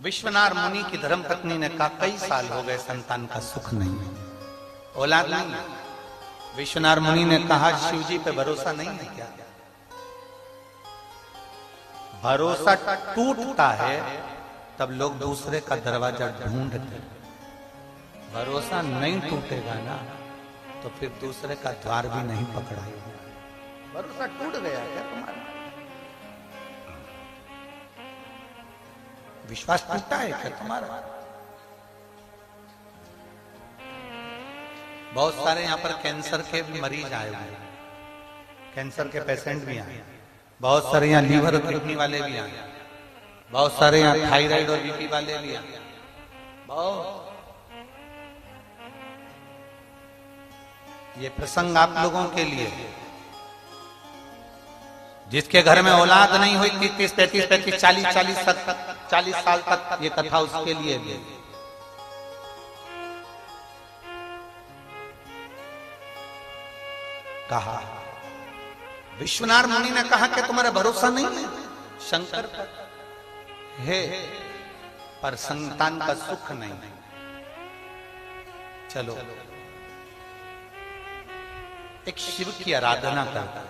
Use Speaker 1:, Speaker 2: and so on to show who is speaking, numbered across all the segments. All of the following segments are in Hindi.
Speaker 1: विश्वनाथ मुनि की धर्मपत्नी ने कहा कई साल हो गए संतान का सुख नहीं है, औलाद नहीं है। विश्वनाथ मुनि ने कहा शिव जी पे भरोसा नहीं है क्या? भरोसा टूटता है तब लोग दूसरे का दरवाजा ढूंढते, भरोसा नहीं टूटेगा ना तो फिर दूसरे का द्वार भी नहीं पकड़ाएगा। भरोसा टूट गया क्या तुम्हारा? विश्वास टूटा है क्या तुम्हारा? बहुत सारे यहां पर कैंसर के भी मरीज आए हुए, कैंसर के पेशेंट भी आए, बहुत सारे यहाँ लीवर और किडनी वाले भी आए, बहुत सारे यहाँ थायराइड और बीपी वाले भी आए। बहुत ये प्रसंग आप लोगों के लिए, जिसके घर में औलाद नहीं हुई 30, 35, 40 साल तक ये कथा उसके लिए भी। कहा विश्वनाथ मुनि ने कहा कि तुम्हारा भरोसा नहीं है शंकर पर है, पर संतान का सुख नहीं। चलो एक शिव की आराधना करता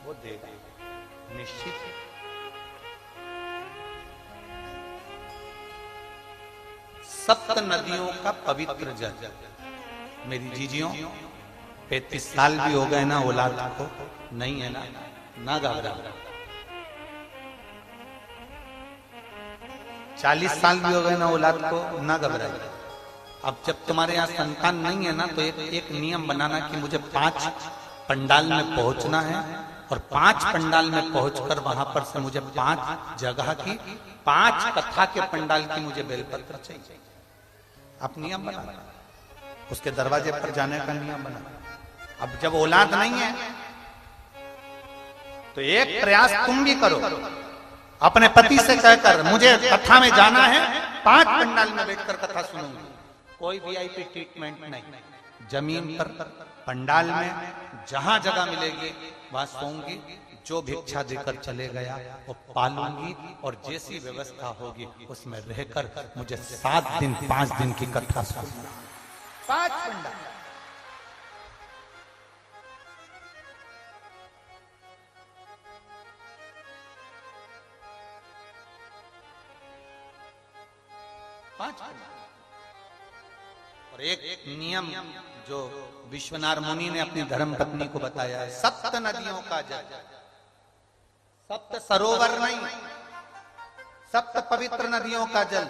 Speaker 1: वो देगा निश्चित। सप्त नदियों का पवित्र जल, मेरी जीजियों 35 साल भी हो गए ना औलाद को नहीं है ना घबरा। 40 साल भी हो गए ना औलाद को ना घबरा। अब जब तुम्हारे यहाँ संतान नहीं है ना तो एक नियम बनाना कि मुझे 5 पंडाल में पहुंचना है और 5 पंडाल में पहुंचकर वहां पर से मुझे 5 जगह की 5 कथा के पंडाल की मुझे बेलपत्र चाहिए। आप नियम बना, उसके दरवाजे पर जाने का नियम बना। अब जब औलाद नहीं है तो एक प्रयास तुम भी करो, अपने पति से कहकर मुझे कथा में जाना है, 5 पंडाल में बैठकर कथा सुनूंगी। कोई वीआईपी ट्रीटमेंट नहीं, जमीन पर पंडाल में जहां जगह मिलेगी वहां सोऊंगी, जो भिक्षा देकर चले गया वो पालूंगी और जैसी व्यवस्था होगी उसमें रहकर मुझे 7 दिन 5 दिन की कथा सुनना। 5 पंडाल, और एक नियम जो विश्वनाथ मुनि ने अपनी धर्म पत्नी को बताया है, 7 नदियों का जल, 7 सरोवर नहीं, 7 पवित्र नदियों का जल,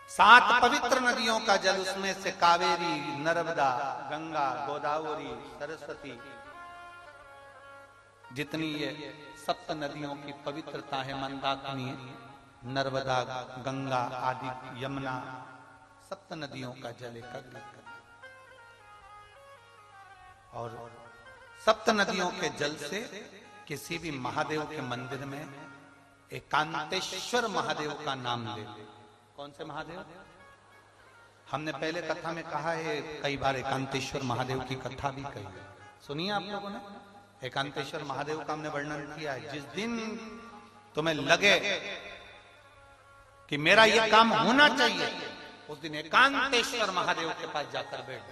Speaker 1: 7 पवित्र नदियों का जल, उसमें से कावेरी, नर्मदा, गंगा, गोदावरी, सरस्वती, जितनी ये 7 नदियों की पवित्रता है, मंदाकिनी, नर्मदा, गंगा आदि, यमुना, 7 नदियों का जल एकत्रित कर और 7 नदियों के जल से किसी भी महादेव के मंदिर में एकांतेश्वर महादेव का नाम ले। कौन से महादेव? हमने पहले कथा में कहा है कई बार, एकांतेश्वर महादेव की कथा भी कही है, सुनिए आप लोगों ने। एकांतेश्वर महादेव का हमने वर्णन किया है। जिस दिन तुम्हें लगे कि मेरा ये काम होना चाहिए, उस दिन एकांतेश्वर महादेव के पास जाकर बैठ।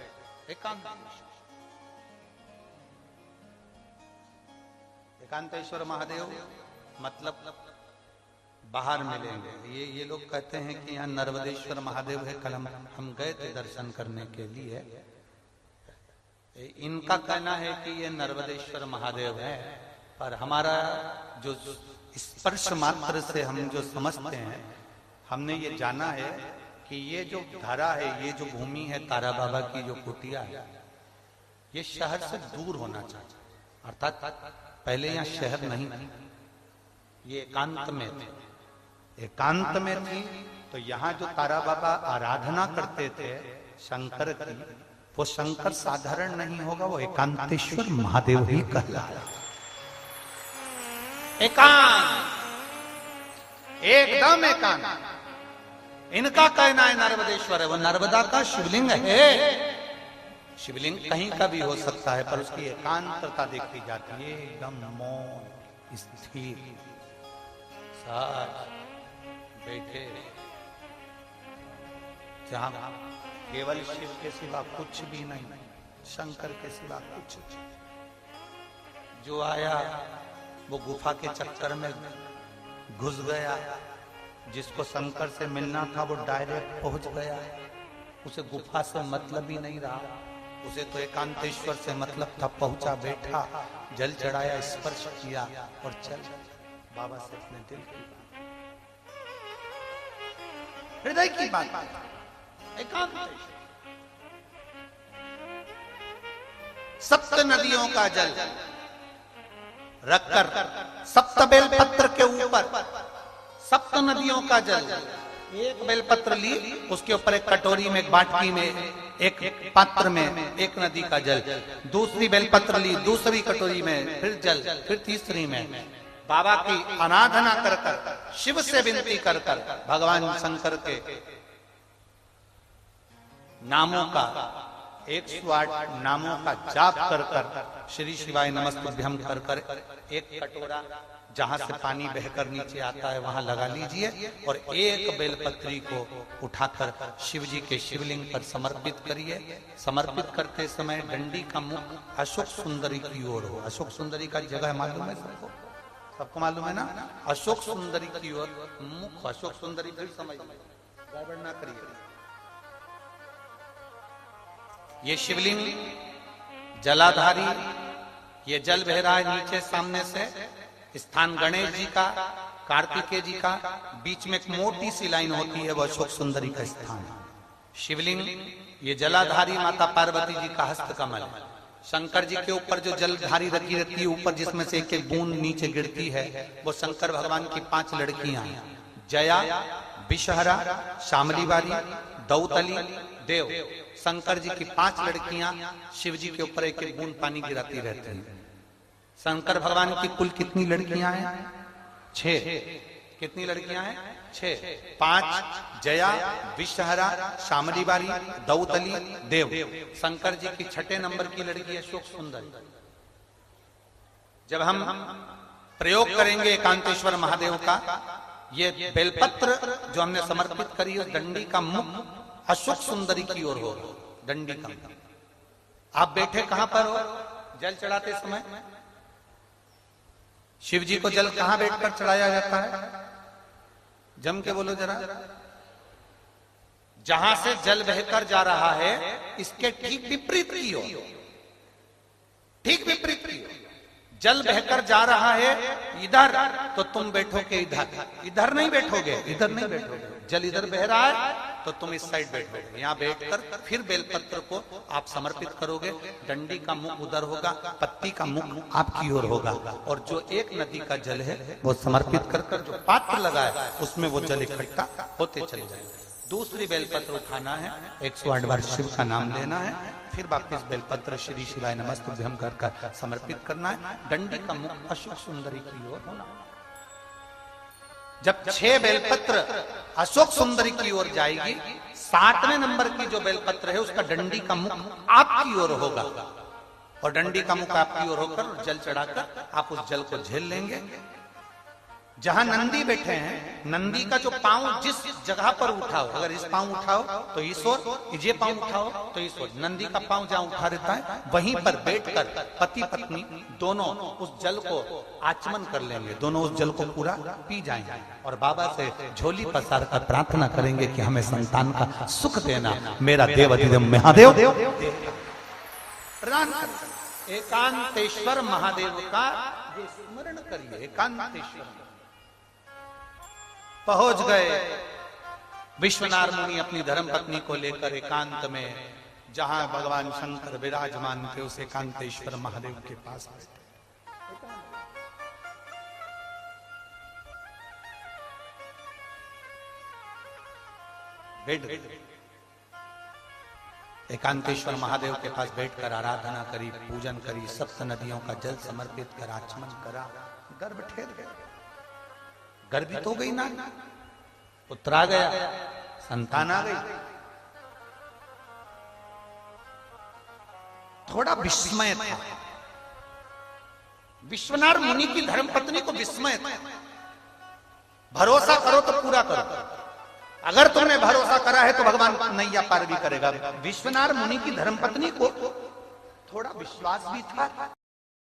Speaker 1: एकांतेश्वर महादेव मतलब बाहर मिलेंगे। ये लोग कहते हैं कि यहाँ नर्मदेश्वर महादेव है, कल हम गए थे दर्शन करने के लिए। इनका कहना है कि ये नर्मदेश्वर महादेव है, पर हमारा जो स्पर्श मात्र से हम जो समझते हैं, हमने ये जाना है कि ये जो धरा है, ये जो भूमि है तारा बाबा की जो कुटिया है, ये शहर से दूर होना चाहिए। अर्थात पहले यहाँ शहर नहीं थी, ये एकांत में थी। एकांत में थी तो यहाँ जो तारा बाबा आराधना करते थे शंकर की, वो शंकर साधारण नहीं होगा, वो एकांतेश्वर महादेव ही कहलाता। एकांत, एकदम एकांत। इनका कहना है नर्मदेश्वर है, वो नर्मदा का शिवलिंग है। शिवलिंग कहीं का भी हो सकता है, पर उसकी एकांतता देखी जाती है, एकदम मौन, स्थिर, साथ बैठे, जहां केवल शिव के सिवा कुछ भी नहीं, शंकर के सिवा कुछ नहीं। जो आया वो गुफा के चक्कर में घुस गया, जिसको शंकर से मिलना था वो डायरेक्ट पहुंच गया, उसे गुफा से मतलब ही नहीं रहा, उसे तो एकांतेश्वर से मतलब था। पहुंचा, बैठा, जल चढ़ाया, स्पर्श किया और चल बाबा से अपने दिल की बात, हृदय की बात, एकांतेश्वर। सप्त नदियों का जल रखकर, सप्त बेलपत्र के ऊपर सप्त नदियों का जल, एक बेलपत्र ली, उसके ऊपर एक कटोरी में, एक बाटकी में, एक पात्र में एक नदी का जल, दूसरी बेलपत्र ली, दूसरी कटोरी में फिर जल, फिर तीसरी में बाबा की आराधना कर कर, शिव से विनती कर कर, भगवान शंकर के नामों का 108 नामों का जाप कर कर, श्री शिवाय नमस्तुभ्यम कर कर, एक कटोरा जहां से पानी बहकर नीचे आता है वहां लगा लीजिए और एक बेलपत्री को उठाकर शिव जी के शिवलिंग पर समर्पित करिए। समर्पित करते समय डंडी का मुख अशोक सुंदरी की ओर हो। अशोक सुंदरी का जगह मालूम है सबको? सबको मालूम है ना? अशोक सुंदरी की ओर मुख, अशोक सुंदरी भी समझ, गड़बड़ ना करिए। ये शिवलिंग जलाधारी, ये जल बह रहा है नीचे सामने से, स्थान गणेश जी का, कार्तिकेय जी का, बीच में एक मोटी सी लाइन होती है, वो अशोक सुंदरी का स्थान। शिवलिंग ये जलाधारी माता पार्वती जी का हस्त कमल, शंकर जी के ऊपर जो जलधारी रखी रहती है ऊपर, जिसमें से एक एक बूंद नीचे गिरती है, वो शंकर भगवान की 5 लड़कियां, जया, विषहरा, शामलीवारी, दौतली, देव। शंकर जी की 5 लड़कियां शिव जी के ऊपर एक एक बूंद पानी गिराती रहती हैं। शंकर भगवान की कुल कितनी लड़कियां हैं? 6। कितनी लड़कियां हैं? 6। 5 जया, विषहरा, शामलीवारी, दौतली, देव। शंकर जी की 6ठे नंबर की लड़की अशोक सुंदरी। जब हम प्रयोग करेंगे एकांतेश्वर महादेव का, ये बेलपत्र जो हमने समर्पित करी है, डंडी का मुख अशोक सुंदरी की ओर हो, डंडी का। आप बैठे कहां पर हो? जल चढ़ाते समय शिव जी को जल कहां बैठकर चढ़ाया जाता है? जम के बोलो जरा। जहां से जल बहकर जा रहा है इसके ठीक विपरीत की ओर, ठीक विपरीत की ओर जल बहकर जा रहा है इधर, तो तुम बैठोगे इधर, इधर नहीं बैठोगे, इधर नहीं बैठोगे। जल इधर बह रहा है तो तुम इस साइड बैठोगे। यहाँ बैठकर फिर बेलपत्र को आप समर्पित करोगे, डंडी का मुख उधर होगा, पत्ती का मुख आपकी ओर होगा, और जो एक नदी का जल है वो समर्पित कर कर जो पात्र लगा है उसमें वो जल इकट्ठा होते चले जाएंगे। दूसरी बेलपत्र उठाना है, 108 बार शिव का नाम लेना है, फिर वापिस बेलपत्र श्री शिवाय नमस्तुभ्यम कर कर समर्पित करना है। डंडी का मुख अशोक सुंदरी की ओर होना। जब 6 बेलपत्र अशोक सुंदरी की ओर जाएगी, 7वें नंबर की जो बेलपत्र है उसका डंडी का मुख आपकी ओर होगा, और डंडी का मुख आपकी ओर होकर जल चढ़ाकर आप उस जल को झेल लेंगे। जहां नंदी बैठे हैं, नंदी का जो पांव जिस जगह पर उठाओ, अगर इस पांव उठाओ तो इस ओर, ये पांव उठाओ तो इस ओर, नंदी का पांव जहां उठा रहता है वहीं पर बैठकर पति पत्नी दोनों उस जल को आचमन कर लेंगे, दोनों उस जल को पूरा पी जाएंगे और बाबा से झोली पसार कर प्रार्थना करेंगे कि हमें संतान का सुख देना, मेरा देवाधिदेव महादेव प्रदान कर। एकांतेश्वर महादेव का ये स्मरण करिए। एकांतेश्वर पहुंच गए विश्वनाथ मुनि अपनी धर्मपत्नी को लेकर एकांत में, जहां भगवान शंकर विराजमान थे, उस एकांतेश्वर महादेव के पास बैठ गए। एकांतेश्वर महादेव के पास बैठकर आराधना करी, पूजन करी, सप्त नदियों का जल समर्पित कर आचमन करा। गर्भ ठहर गया, गर्भित हो गई ना, पुत्र आ गया, संतान आ गई। थोड़ा विस्मय था, विश्वनाथ मुनि की धर्मपत्नी को विस्मय था। भरोसा करो तो पूरा करो। अगर तुमने भरोसा करा है तो भगवान नैया पार भी करेगा। विश्वनाथ मुनि की धर्मपत्नी को थोड़ा विश्वास भी था